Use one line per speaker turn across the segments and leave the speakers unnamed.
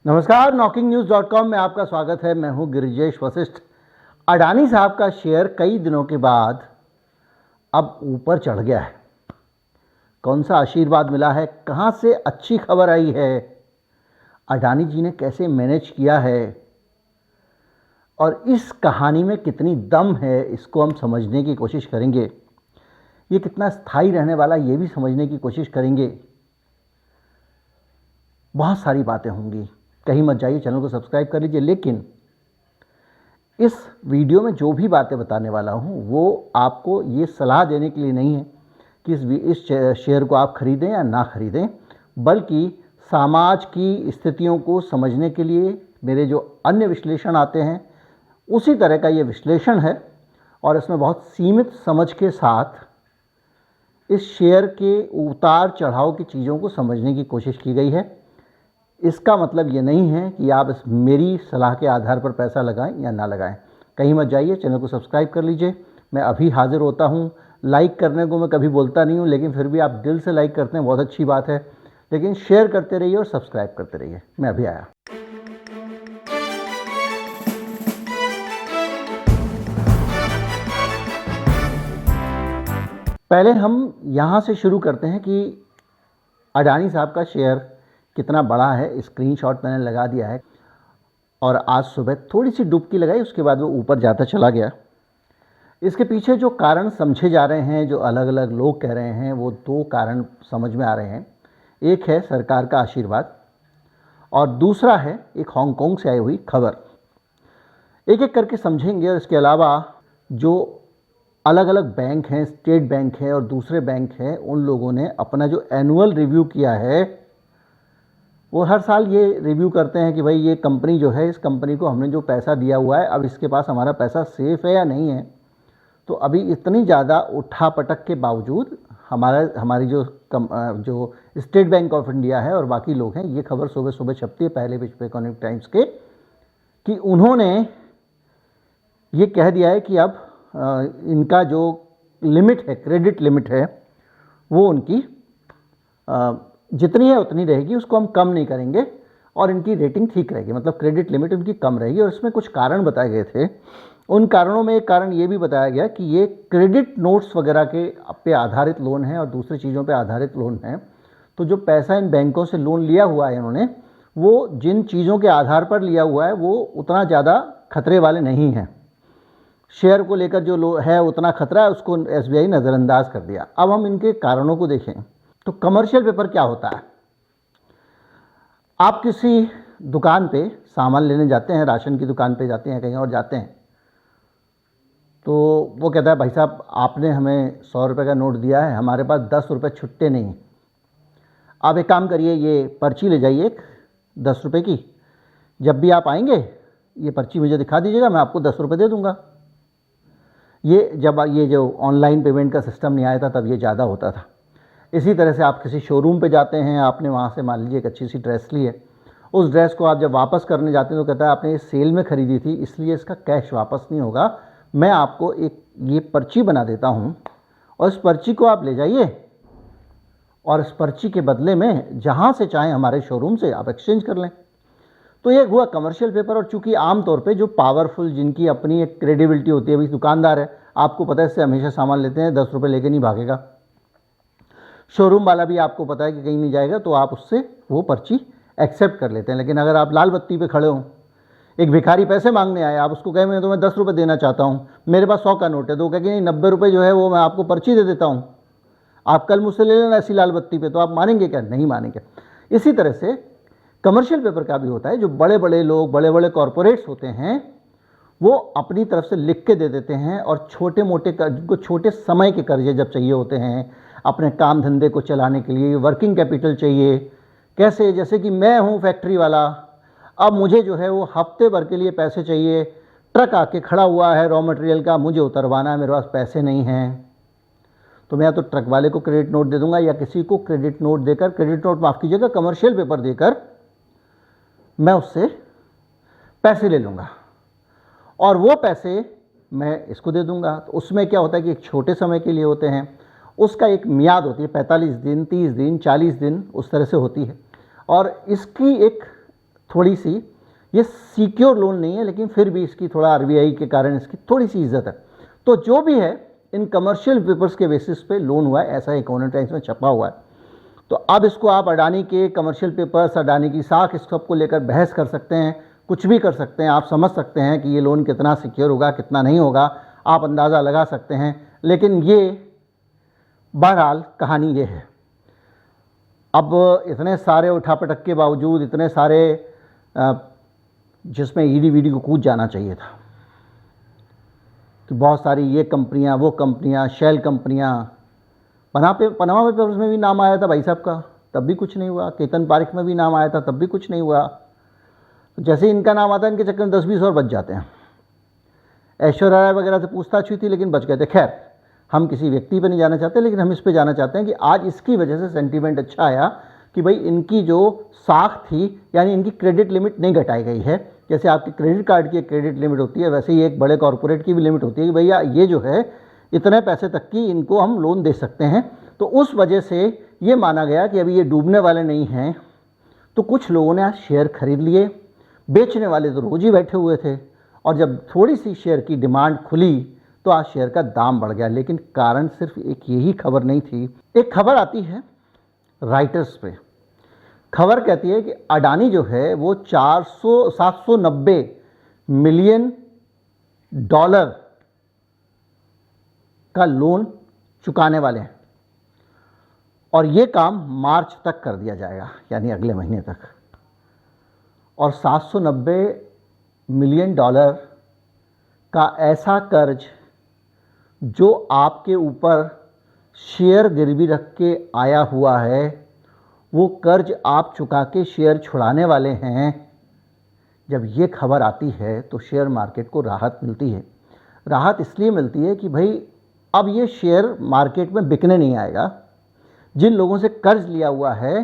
नमस्कार, knocking-news.com में आपका स्वागत है। मैं हूं गिरिजेश वशिष्ठ। अडानी साहब का शेयर कई दिनों के बाद अब ऊपर चढ़ गया है। कौन सा आशीर्वाद मिला है, कहां से अच्छी खबर आई है, अडानी जी ने कैसे मैनेज किया है और इस कहानी में कितनी दम है, इसको हम समझने की कोशिश करेंगे। ये कितना स्थायी रहने वाला, ये भी समझने की कोशिश करेंगे। बहुत सारी बातें होंगी, कहीं मत जाइए, चैनल को सब्सक्राइब कर लीजिए। लेकिन इस वीडियो में जो भी बातें बताने वाला हूं वो आपको ये सलाह देने के लिए नहीं है कि इस शेयर को आप खरीदें या ना खरीदें, बल्कि समाज की स्थितियों को समझने के लिए मेरे जो अन्य विश्लेषण आते हैं उसी तरह का ये विश्लेषण है और इसमें बहुत सीमित समझ के साथ इस शेयर के उतार चढ़ाव की चीज़ों को समझने की कोशिश की गई है। इसका मतलब ये नहीं है कि आप इस मेरी सलाह के आधार पर पैसा लगाएं या ना लगाएं। कहीं मत जाइए, चैनल को सब्सक्राइब कर लीजिए। मैं अभी हाजिर होता हूँ। लाइक करने को मैं कभी बोलता नहीं हूँ, लेकिन फिर भी आप दिल से लाइक करते हैं, बहुत अच्छी बात है। लेकिन शेयर करते रहिए और सब्सक्राइब करते रहिए। मैं अभी आया। पहले हम यहाँ से शुरू करते हैं कि अडानी साहब का शेयर कितना बड़ा है। स्क्रीनशॉट मैंने लगा दिया है और आज सुबह थोड़ी सी डुबकी लगाई, उसके बाद वो ऊपर जाता चला गया। इसके पीछे जो कारण समझे जा रहे हैं, जो अलग अलग लोग कह रहे हैं, वो दो कारण समझ में आ रहे हैं। एक है सरकार का आशीर्वाद और दूसरा है एक हांगकांग से आई हुई खबर। एक एक करके समझेंगे। और इसके अलावा जो अलग अलग बैंक हैं, स्टेट बैंक है और दूसरे बैंक हैं, उन लोगों ने अपना जो एनुअल रिव्यू किया है, वो हर साल ये रिव्यू करते हैं कि भाई ये कंपनी जो है, इस कंपनी को हमने जो पैसा दिया हुआ है, अब इसके पास हमारा पैसा सेफ़ है या नहीं है। तो अभी इतनी ज़्यादा उठापटक के बावजूद हमारी जो स्टेट बैंक ऑफ इंडिया है और बाकी लोग हैं, ये खबर सुबह सुबह छपती है पहले पेज पे इकोनॉमिक टाइम्स के, कि उन्होंने ये कह दिया है कि अब इनका जो लिमिट है, क्रेडिट लिमिट है, वो उनकी जितनी है उतनी रहेगी, उसको हम कम नहीं करेंगे और इनकी रेटिंग ठीक रहेगी। मतलब क्रेडिट लिमिट उनकी कम रहेगी। और इसमें कुछ कारण बताए गए थे। उन कारणों में एक कारण ये भी बताया गया कि ये क्रेडिट नोट्स वगैरह के पे आधारित लोन है और दूसरी चीज़ों पे आधारित लोन है। तो जो पैसा इन बैंकों से लोन लिया हुआ है इन्होंने, वो जिन चीज़ों के आधार पर लिया हुआ है वो उतना ज़्यादा खतरे वाले नहीं हैं। शेयर को लेकर जो है उतना खतरा है, उसको SBI नज़रअंदाज कर दिया। अब हम इनके कारणों को देखें तो कमर्शियल पेपर क्या होता है। आप किसी दुकान पे सामान लेने जाते हैं, राशन की दुकान पे जाते हैं, कहीं और जाते हैं, तो वो कहता है भाई साहब आपने हमें 100 रुपये का नोट दिया है, हमारे पास 10 रुपये छुट्टे नहीं। आप एक काम करिए, ये पर्ची ले जाइए 10 रुपये की, जब भी आप आएंगे ये पर्ची मुझे दिखा दीजिएगा, मैं आपको 10 रुपये दे दूँगा। जब ये जो ऑनलाइन पेमेंट का सिस्टम नहीं आया था तब ये ज़्यादा होता था। इसी तरह से आप किसी शोरूम पे जाते हैं, आपने वहाँ से मान लीजिए एक अच्छी सी ड्रेस ली है, उस ड्रेस को आप जब वापस करने जाते हैं तो कहता है आपने ये सेल में ख़रीदी थी, इसलिए इसका कैश वापस नहीं होगा, मैं आपको एक ये पर्ची बना देता हूँ और इस पर्ची को आप ले जाइए और इस पर्ची के बदले में जहाँ से चाहें हमारे शोरूम से आप एक्सचेंज कर लें। तो ये हुआ कमर्शियल पेपर। और चूँकि आमतौर पर जो पावरफुल, जिनकी अपनी एक क्रेडिबिलिटी होती है, अभी दुकानदार है, आपको पता है इससे हमेशा सामान लेते हैं, 10 रुपये लेके नहीं भागेगा। शोरूम वाला भी आपको पता है कि कहीं नहीं जाएगा, तो आप उससे वो पर्ची एक्सेप्ट कर लेते हैं। लेकिन अगर आप लाल बत्ती पे खड़े हों, एक भिखारी पैसे मांगने आए, आप उसको कहें मैं तुम्हें 10 रुपये देना चाहता हूँ, मेरे पास 100 का नोट है, तो वो कहेंगे नहीं 90 रुपये जो है वो मैं आपको पर्ची दे देता हूँ, आप कल मुझसे ले लेना ऐसी लाल बत्ती पे। तो आप मानेंगे क्या? नहीं मानेंगे। इसी तरह से कमर्शियल पेपर का भी होता है। जो बड़े बड़े लोग, बड़े बड़े कॉरपोरेट्स होते हैं, वो अपनी तरफ से लिख के दे देते हैं और छोटे मोटे को छोटे समय के कर्जे जब चाहिए होते हैं, अपने काम धंधे को चलाने के लिए वर्किंग कैपिटल चाहिए, कैसे, जैसे कि मैं हूँ फैक्ट्री वाला, अब मुझे जो है वो हफ्ते भर के लिए पैसे चाहिए, ट्रक आके खड़ा हुआ है रॉ मटेरियल का, मुझे उतरवाना है, मेरे पास पैसे नहीं हैं, तो मैं या तो ट्रक वाले को क्रेडिट नोट दे दूंगा या किसी को क्रेडिट नोट देकर, क्रेडिट नोट माफ़ कीजिएगा, कमर्शियल पेपर देकर मैं उससे पैसे ले लूँगा और वो पैसे मैं इसको दे दूंगा। तो उसमें क्या होता है कि एक छोटे समय के लिए होते हैं, उसका एक मियाद होती है, 45 दिन, 30 दिन, 40 दिन, उस तरह से होती है। और इसकी एक थोड़ी सी, ये सिक्योर लोन नहीं है लेकिन फिर भी इसकी थोड़ा आरबीआई के कारण इसकी थोड़ी सी इज्जत है। तो जो भी है इन कमर्शियल पेपर्स के बेसिस पे लोन हुआ है, ऐसा इकोनॉमिक टाइम्स में छपा हुआ है। तो अब इसको आप अडानी के कमर्शियल पेपर्स, अडानी की साख, इस सब को लेकर बहस कर सकते हैं, कुछ भी कर सकते हैं। आप समझ सकते हैं कि ये लोन कितना सिक्योर होगा, कितना नहीं होगा, आप अंदाज़ा लगा सकते हैं। लेकिन ये बहरहाल कहानी ये है। अब इतने सारे उठापटक के बावजूद, इतने सारे जिसमें ईडी वीडी को कूद जाना चाहिए था कि बहुत सारी ये कंपनियां, वो कंपनियां, शेल कंपनियां, पनामा पेपर्स में भी नाम आया था भाई साहब का, तब भी कुछ नहीं हुआ। केतन पारेख में भी नाम आया था, तब भी कुछ नहीं हुआ। जैसे ही इनका नाम आता है, इनके चक्कर में 10-20 और बच जाते हैं। ऐश्वर्या राय वगैरह से पूछताछ हुई थी लेकिन बच गए थे। खैर, हम किसी व्यक्ति पर नहीं जाना चाहते, लेकिन हम इस पे जाना चाहते हैं कि आज इसकी वजह से सेंटीमेंट अच्छा आया कि भाई इनकी जो साख थी, यानी इनकी क्रेडिट लिमिट नहीं घटाई गई है। जैसे आपकी क्रेडिट कार्ड की क्रेडिट लिमिट होती है, वैसे ही एक बड़े कॉरपोरेट की भी लिमिट होती है कि भैया ये जो है इतने पैसे तक की इनको हम लोन दे सकते हैं। तो उस वजह से ये माना गया कि अभी ये डूबने वाले नहीं हैं। तो कुछ लोगों ने आज शेयर खरीद लिए, बेचने वाले तो रोज ही बैठे हुए थे, और जब थोड़ी सी शेयर की डिमांड खुली तो आज शेयर का दाम बढ़ गया। लेकिन कारण सिर्फ एक यही खबर नहीं थी। एक खबर आती है राइटर्स पे, खबर कहती है कि अडानी जो है वो 790 मिलियन डॉलर का लोन चुकाने वाले हैं, और ये काम मार्च तक कर दिया जाएगा, यानी अगले महीने तक। और 790 मिलियन डॉलर का ऐसा कर्ज जो आपके ऊपर शेयर गिरवी रख के आया हुआ है, वो कर्ज आप चुका के शेयर छुड़ाने वाले हैं। जब ये खबर आती है तो शेयर मार्केट को राहत मिलती है। राहत इसलिए मिलती है कि भाई अब ये शेयर मार्केट में बिकने नहीं आएगा। जिन लोगों से कर्ज लिया हुआ है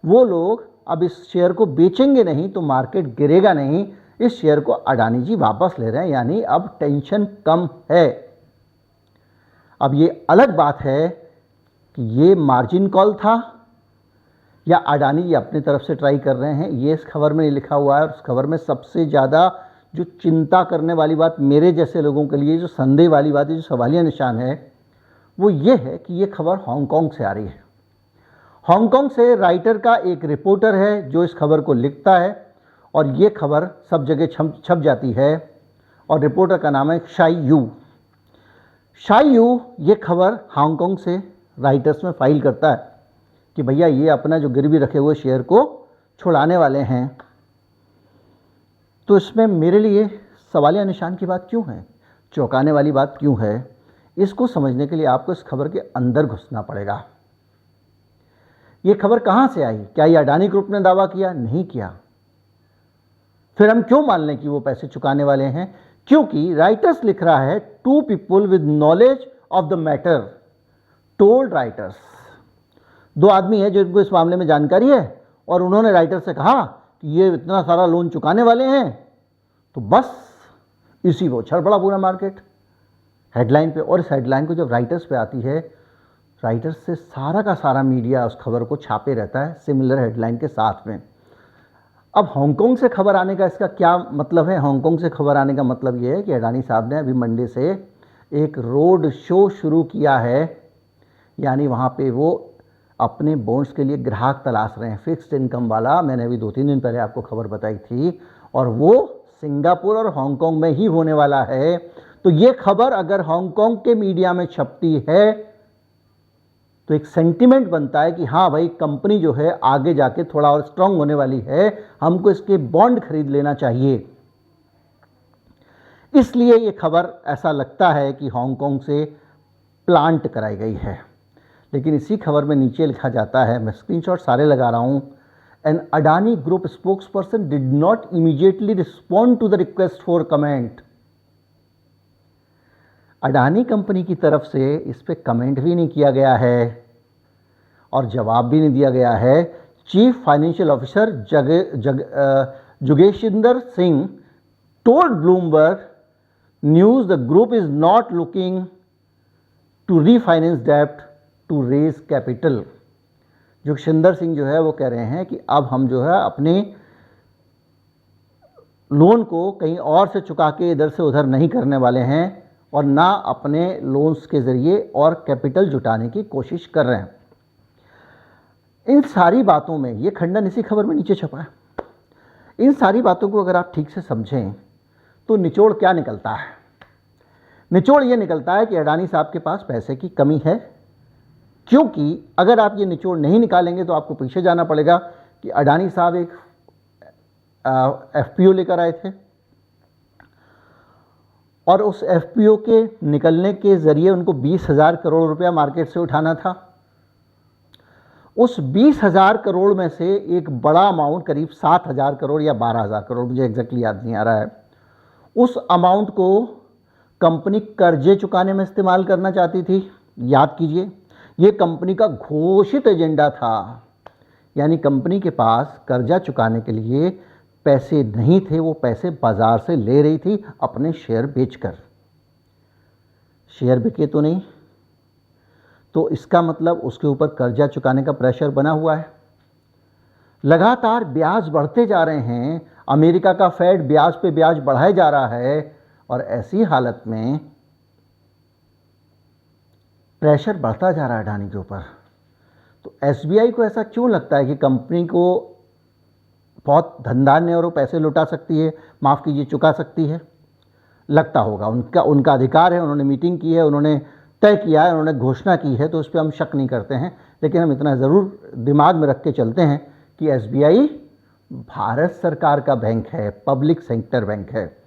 वो लोग अब इस शेयर को बेचेंगे नहीं तो मार्केट गिरेगा नहीं। इस शेयर को अडानी जी वापस ले रहे हैं, यानी अब टेंशन कम है। अब ये अलग बात है कि ये मार्जिन कॉल था या अडानी जी अपनी तरफ से ट्राई कर रहे हैं, ये इस खबर में नहीं लिखा हुआ है। और उस खबर में सबसे ज़्यादा जो चिंता करने वाली बात मेरे जैसे लोगों के लिए, जो संदेह वाली बात है, जो सवालिया निशान है, वो ये है कि ये खबर हांगकांग से आ रही है। हांगकांग से राइटर का एक रिपोर्टर है जो इस खबर को लिखता है, और ये खबर सब जगह छप जाती है। और रिपोर्टर का नाम है शाई यू। शाई यू ये खबर हांगकांग से राइटर्स में फाइल करता है कि भैया ये अपना जो गिरवी रखे हुए शेयर को छुड़ाने वाले हैं। तो इसमें मेरे लिए सवालिया निशान की बात क्यों है, चौंकाने वाली बात क्यों है, इसको समझने के लिए आपको इस खबर के अंदर घुसना पड़ेगा। ये खबर कहाँ से आई? क्या ये अडानी ग्रुप ने दावा किया? नहीं किया। फिर हम क्यों मान लें कि वो पैसे चुकाने वाले हैं? क्योंकि राइटर्स लिख रहा है, 2 people with knowledge of the matter told writers. 2 आदमी हैं जिनको इस मामले में जानकारी है, और उन्होंने राइटर से कहा कि ये इतना सारा लोन चुकाने वाले हैं। तो बस इसी वो उछल पड़ा पूरा मार्केट हेडलाइन पे। और इस हेडलाइन को जब राइटर्स पे आती है, राइटर्स से सारा का सारा मीडिया उस खबर को छापे रहता है सिमिलर हेडलाइन के साथ में। अब हांगकांग से खबर आने का इसका क्या मतलब है? हांगकांग से खबर आने का मतलब ये है कि अडानी साहब ने अभी मंडे से एक रोड शो शुरू किया है, यानी वहाँ पे वो अपने बॉन्ड्स के लिए ग्राहक तलाश रहे हैं, फिक्स्ड इनकम वाला। मैंने अभी 2-3 दिन पहले आपको खबर बताई थी, और वो सिंगापुर और हांगकांग में ही होने वाला है। तो ये खबर अगर हांगकांग के मीडिया में छपती है तो एक सेंटीमेंट बनता है कि हाँ भाई, कंपनी जो है आगे जाके थोड़ा और स्ट्रांग होने वाली है, हमको इसके बॉन्ड खरीद लेना चाहिए। इसलिए ये खबर ऐसा लगता है कि हांगकांग से प्लांट कराई गई है। लेकिन इसी खबर में नीचे लिखा जाता है, मैं स्क्रीनशॉट सारे लगा रहा हूं, an Adani group spokesperson did not immediately respond to the request for comment. Adani company की तरफ से इस पे कमेंट भी नहीं किया गया है और जवाब भी नहीं दिया गया है। Chief financial officer Jugeshinder Singh told Bloomberg news the group is not looking to refinance डेब्ट to raise capital. Jugeshinder Singh जो है वो कह रहे हैं कि अब हम जो है अपने लोन को कहीं और से चुका के इधर से उधर नहीं करने वाले हैं और ना अपने लोन्स के ज़रिए और कैपिटल जुटाने की कोशिश कर रहे हैं। इन सारी बातों में, ये खंडन इसी खबर में नीचे छपा है, इन सारी बातों को अगर आप ठीक से समझें तो निचोड़ क्या निकलता है? निचोड़ ये निकलता है कि अडानी साहब के पास पैसे की कमी है, क्योंकि अगर आप ये निचोड़ नहीं निकालेंगे तो आपको पीछे जाना पड़ेगा कि अडानी साहब एक एफपीओ लेकर आए थे और उस एफपीओ के निकलने के ज़रिए उनको 20,000 करोड़ रुपया मार्केट से उठाना था। उस 20,000 करोड़ में से एक बड़ा अमाउंट करीब 7,000 करोड़ या 12,000 करोड़, मुझे एग्जैक्टली याद नहीं आ रहा है, उस अमाउंट को कंपनी कर्जे चुकाने में इस्तेमाल करना चाहती थी। याद कीजिए, ये कंपनी का घोषित एजेंडा था, यानी कंपनी के पास कर्जा चुकाने के लिए पैसे नहीं थे, वो पैसे बाजार से ले रही थी अपने शेयर बेचकर। शेयर बिके तो नहीं, तो इसका मतलब उसके ऊपर कर्जा चुकाने का प्रेशर बना हुआ है। लगातार ब्याज बढ़ते जा रहे हैं, अमेरिका का फेड ब्याज पे ब्याज बढ़ाए जा रहा है और ऐसी हालत में प्रेशर बढ़ता जा रहा है अडानी के ऊपर। तो एसबीआई को ऐसा क्यों लगता है कि कंपनी को बहुत धनदान है और वो पैसे लुटा सकती है, माफ़ कीजिए चुका सकती है? लगता होगा, उनका अधिकार है, उन्होंने मीटिंग की है, उन्होंने तय किया है, उन्होंने घोषणा की है, तो उस पर हम शक नहीं करते हैं। लेकिन हम इतना ज़रूर दिमाग में रख के चलते हैं कि एसबीआई भारत सरकार का बैंक है, पब्लिक सेक्टर बैंक है।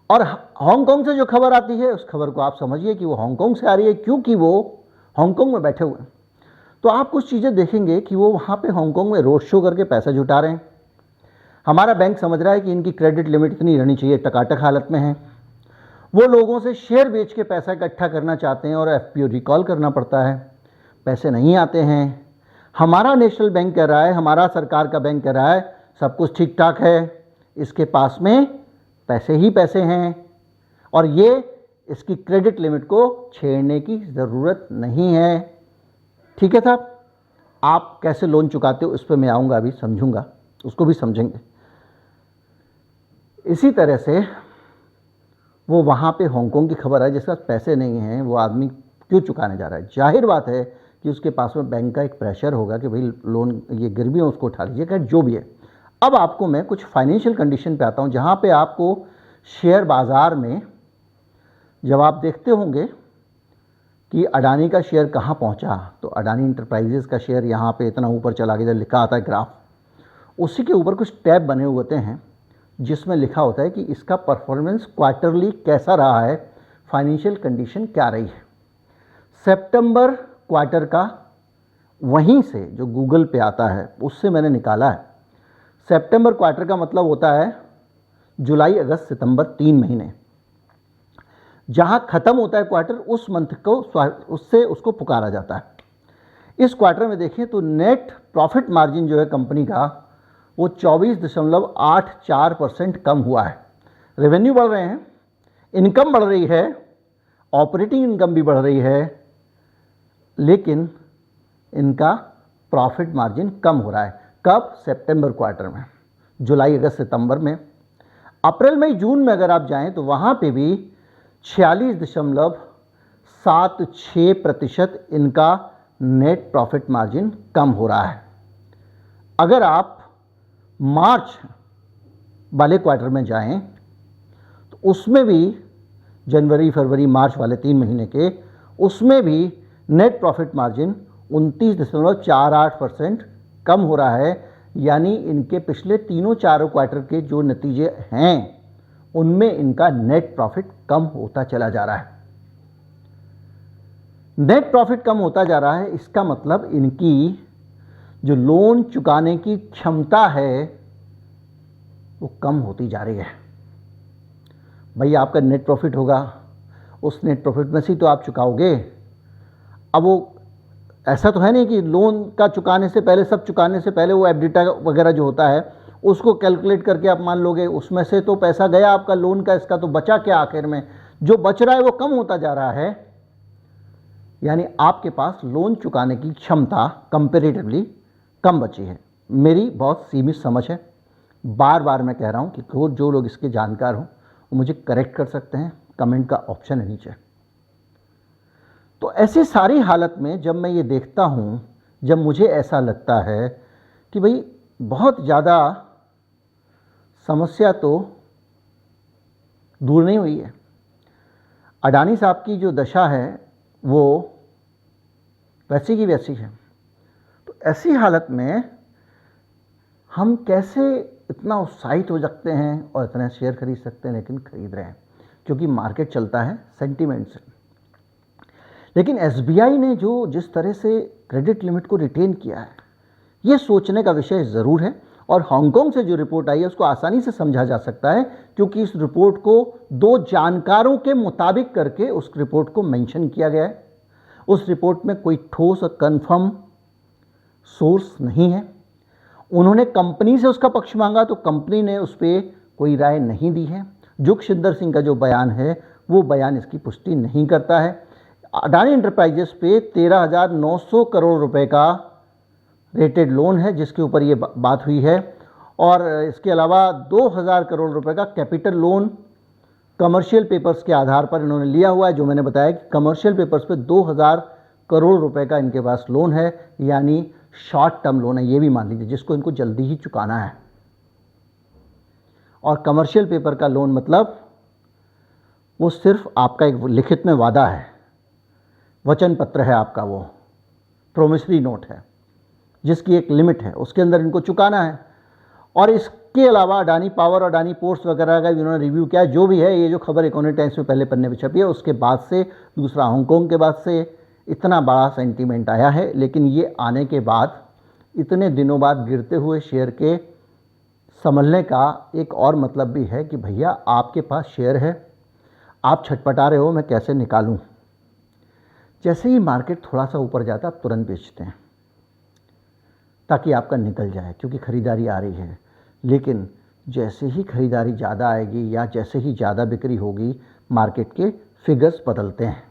और हांगकांग से जो खबर आती है उस खबर को आप समझिए कि वो हांगकांग से आ रही है, क्योंकि वो हांगकांग में बैठे हुए हैं। तो आप कुछ चीज़ें देखेंगे कि वो वहाँ पे हांगकांग में रोड शो करके पैसा जुटा रहे हैं। हमारा बैंक समझ रहा है कि इनकी क्रेडिट लिमिट इतनी रहनी चाहिए, टकाटक हालत में है। वो लोगों से शेयर बेच के पैसा इकट्ठा करना चाहते हैं और एफपीओ रिकॉल करना पड़ता है, पैसे नहीं आते हैं। हमारा नेशनल बैंक कह रहा है, हमारा सरकार का बैंक कह रहा है सब कुछ ठीक ठाक है, इसके पास में पैसे ही पैसे हैं और ये इसकी क्रेडिट लिमिट को छेड़ने की ज़रूरत नहीं है। ठीक है साहब, आप कैसे लोन चुकाते हो इस पर मैं आऊँगा, अभी समझूंगा, उसको भी समझेंगे। इसी तरह से वो वहाँ पे हांगकांग की खबर है, जिसके पास पैसे नहीं हैं, वो आदमी क्यों चुकाने जा रहा है? जाहिर बात है कि उसके पास में बैंक का एक प्रेशर होगा कि भाई लोन, ये गिरवी है उसको उठा लीजिए, क्या जो भी है। अब आपको मैं कुछ फाइनेंशियल कंडीशन पे आता हूँ, जहाँ पे आपको शेयर बाज़ार में जब आप देखते होंगे कि अडानी का शेयर कहाँ पहुँचा, तो अडानी इंटरप्राइजेज़ का शेयर यहाँ पे इतना ऊपर चला गया, लिखा आता है ग्राफ, उसी के ऊपर कुछ टैब बने हुए होते हैं जिसमें लिखा होता है कि इसका परफॉर्मेंस क्वार्टरली कैसा रहा है, फाइनेंशियल कंडीशन क्या रही है। सितंबर क्वार्टर का वहीं से जो गूगल पे आता है उससे मैंने निकाला है। सितंबर क्वार्टर का मतलब होता है जुलाई, अगस्त, सितंबर, 3 महीने। जहां ख़त्म होता है क्वार्टर, उस मंथ को उससे उसको पुकारा जाता है। इस क्वार्टर में देखें तो नेट प्रॉफिट मार्जिन जो है कंपनी का, वो 24.84% कम हुआ है। रेवेन्यू बढ़ रहे हैं, इनकम बढ़ रही है, ऑपरेटिंग इनकम भी बढ़ रही है, लेकिन इनका प्रॉफिट मार्जिन कम हो रहा है। कब? सितंबर क्वार्टर में। जुलाई, अगस्त, सितंबर में। अप्रैल, मई, जून में अगर आप जाएं तो वहाँ पे भी 46.76% इनका नेट प्रॉफिट मार्जिन कम हो रहा है। अगर आप मार्च वाले क्वार्टर में जाएं तो उसमें भी, जनवरी, फरवरी, मार्च वाले 3 महीने के, उसमें भी नेट प्रॉफिट मार्जिन 29.48% कम हो रहा है। यानी इनके पिछले तीनों चारों क्वार्टर के जो नतीजे हैं उनमें इनका नेट प्रॉफिट कम होता चला जा रहा है। नेट प्रॉफिट कम होता जा रहा है, इसका मतलब इनकी जो लोन चुकाने की क्षमता है वो कम होती जा रही है। भाई आपका नेट प्रॉफिट होगा, उस नेट प्रॉफिट में से तो आप चुकाओगे। अब वो ऐसा तो है नहीं कि लोन का चुकाने से पहले, सब चुकाने से पहले वो एफडीटा वगैरह जो होता है उसको कैलकुलेट करके आप मान लोगे, उसमें से तो पैसा गया आपका लोन का, इसका तो बचा क्या आखिर में? जो बच रहा है वो कम होता जा रहा है। यानी आपके पास लोन चुकाने की क्षमता कंपेरेटिवली कम बची है। मेरी बहुत सीमित समझ है, बार बार मैं कह रहा हूँ कि जो लोग इसके जानकार हों वो मुझे करेक्ट कर सकते हैं, कमेंट का ऑप्शन है नीचे। तो ऐसी सारी हालत में जब मैं ये देखता हूँ, जब मुझे ऐसा लगता है कि भाई बहुत ज़्यादा समस्या तो दूर नहीं हुई है, अडानी साहब की जो दशा है वो वैसी की वैसी है। तो ऐसी हालत में हम कैसे इतना उत्साहित हो सकते हैं और इतना शेयर खरीद सकते हैं, लेकिन खरीद रहे हैं क्योंकि मार्केट चलता है सेंटीमेंट से। लेकिन एसबीआई ने जो जिस तरह से क्रेडिट लिमिट को रिटेन किया है, ये सोचने का विषय ज़रूर है। और हांगकांग से जो रिपोर्ट आई है उसको आसानी से समझा जा सकता है क्योंकि इस रिपोर्ट को दो जानकारों के मुताबिक करके उस रिपोर्ट को मेंशन किया गया है। उस रिपोर्ट में कोई ठोस और कन्फर्म सोर्स नहीं है। उन्होंने कंपनी से उसका पक्ष मांगा तो कंपनी ने उस पर कोई राय नहीं दी है। जुगशिंदर सिंह का जो बयान है वो बयान इसकी पुष्टि नहीं करता है। अडानी एंटरप्राइजेस पे 13,900 करोड़ रुपए का रेटेड लोन है जिसके ऊपर ये बात हुई है, और इसके अलावा 2,000 करोड़ रुपए का कैपिटल लोन कमर्शियल पेपर्स के आधार पर इन्होंने लिया हुआ है। जो मैंने बताया कि कमर्शियल पेपर्स पे 2,000 करोड़ रुपए का इनके पास लोन है, यानी शॉर्ट टर्म लोन है, ये भी मान लीजिए, जिसको इनको जल्दी ही चुकाना है। और कमर्शियल पेपर का लोन मतलब वो सिर्फ आपका एक लिखित में वादा है, वचन पत्र है आपका, वो प्रोमिसरी नोट है जिसकी एक लिमिट है, उसके अंदर इनको चुकाना है। और इसके अलावा अडानी पावर और अडानी पोर्ट्स वगैरह का भी उन्होंने रिव्यू किया, जो भी है। ये जो खबर इकोनॉमिक टाइम्स में पहले पन्ने पर छपी है उसके बाद से, दूसरा हांगकांग के बाद से इतना बड़ा सेंटीमेंट आया है। लेकिन ये आने के बाद, इतने दिनों बाद गिरते हुए शेयर के संभलने का एक और मतलब भी है कि भैया आपके पास शेयर है, आप छटपटा रहे हो मैं कैसे निकालूं। जैसे ही मार्केट थोड़ा सा ऊपर जाता है आप तुरंत बेचते हैं ताकि आपका निकल जाए, क्योंकि ख़रीदारी आ रही है। लेकिन जैसे ही ख़रीदारी ज़्यादा आएगी या जैसे ही ज़्यादा बिक्री होगी, मार्केट के फिगर्स बदलते हैं।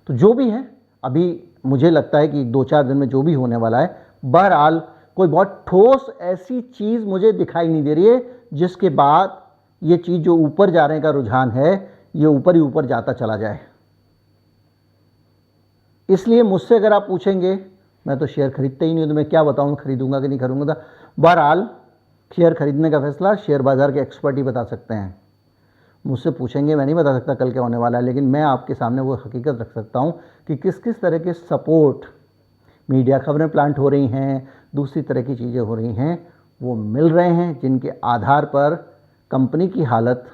तो जो भी है, अभी मुझे लगता है कि 2-4 दिन में जो भी होने वाला है, बहरहाल कोई बहुत ठोस ऐसी चीज़ मुझे दिखाई नहीं दे रही है जिसके बाद ये चीज़ जो ऊपर जाने का रुझान है ये ऊपर ही ऊपर जाता चला जाए। इसलिए मुझसे अगर आप पूछेंगे, मैं तो शेयर खरीदते ही नहीं हूँ, तो मैं क्या बताऊँ खरीदूंगा कि नहीं खरीदूंगा। बहरहाल शेयर खरीदने का फैसला शेयर बाज़ार के एक्सपर्ट ही बता सकते हैं। मुझसे पूछेंगे, मैं नहीं बता सकता कल क्या होने वाला है, लेकिन मैं आपके सामने वो हकीकत रख सकता हूँ कि किस किस तरह के सपोर्ट, मीडिया खबरें प्लांट हो रही हैं, दूसरी तरह की चीज़ें हो रही हैं, वो मिल रहे हैं, जिनके आधार पर कंपनी की हालत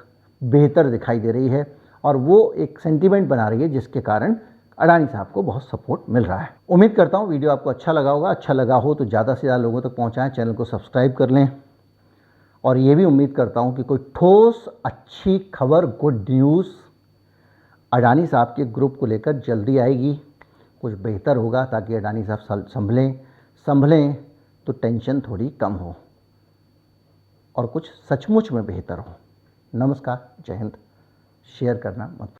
बेहतर दिखाई दे रही है और वो एक सेंटीमेंट बना रही है जिसके कारण अडानी साहब को बहुत सपोर्ट मिल रहा है। उम्मीद करता हूँ वीडियो आपको अच्छा लगा होगा। अच्छा लगा हो तो ज़्यादा से ज़्यादा लोगों तक पहुँचाएँ, चैनल को सब्सक्राइब कर लें। और ये भी उम्मीद करता हूँ कि कोई ठोस अच्छी खबर, गुड न्यूज़ अडानी साहब के ग्रुप को लेकर जल्दी आएगी, कुछ बेहतर होगा ताकि अडानी साहब संभलें तो टेंशन थोड़ी कम हो और कुछ सचमुच में बेहतर हो। नमस्कार, जय हिंद। शेयर करना मत